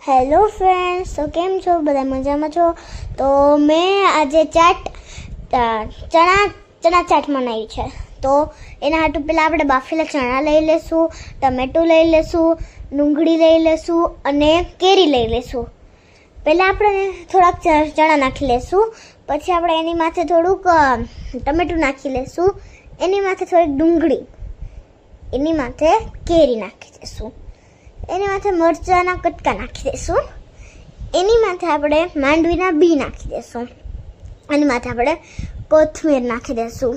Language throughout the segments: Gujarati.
હેલો ફ્રેન્ડ્સ, તો કેમ છો? બધા મજામાં છો? તો મેં આજે ચણા ચાટ બનાવી છે. તો એના હાટુ પહેલાં આપણે બાફેલા ચણા લઈ લેશું, ટમેટું લઈ લેશું, ડુંગળી લઈ લેશું અને કેરી લઈ લેશું. પહેલાં આપણે થોડાક ચણા નાખી લેશું, પછી આપણે એની માથે થોડુંક ટમેટું નાખી લેશું, એની માથે થોડીક ડુંગળી, એની માથે કેરી નાખી દઈશું, એની માથે મરચાંના કટકા નાખી દઈશું, એની માથે આપણે માંડવીના બી નાખી દઈશું, એની માથે આપણે કોથમીર નાખી દઈશું.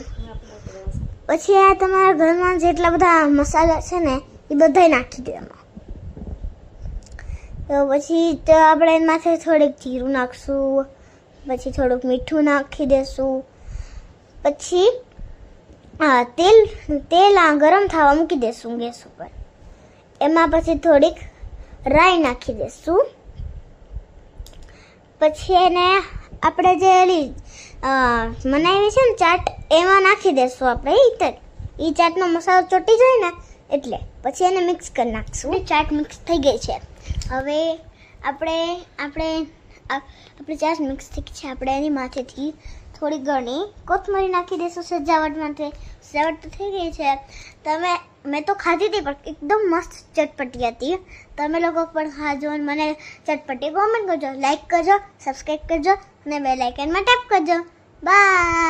પછી આ તમારા ઘરમાં જેટલા બધા મસાલા છે ને એ બધાય નાખી દેવામાં. તો પછી તો આપણે એની માથે થોડીક જીરું નાખશું, પછી થોડુંક મીઠું નાખી દઈશું, પછી તેલ ગરમ થવા મૂકી દઈશું ગેસ ઉપર. એમાં પછી થોડીક રાઈ નાખી દઈશું. પછી એને આપણે જે બનાવી છે ને ચાટ એમાં નાખી દઈશું. આપણે એ ચાટનો મસાલો ચોટી જાય ને એટલે પછી એને મિક્સ કરી નાખીશું. ચાટ મિક્સ થઈ ગઈ છે. હવે આપણે ચાટ મિક્સ થઈ ગઈ છે. આપણે એની માથેથી થોડી ઘણી કોથમરી નાખી દઈશું સજાવટ માટે. સજાવટ તો થઈ ગઈ છે. મેં તો ખાધી હતી પણ એકદમ મસ્ત ચટપટી હતી. તમે લોકો પણ ખાજો અને મને ચટપટી કોમેન્ટ કરજો, લાઈક કરજો, સબસ્ક્રાઈબ કરજો અને બેલ આઇકનમાં ટેપ કરજો. બાય.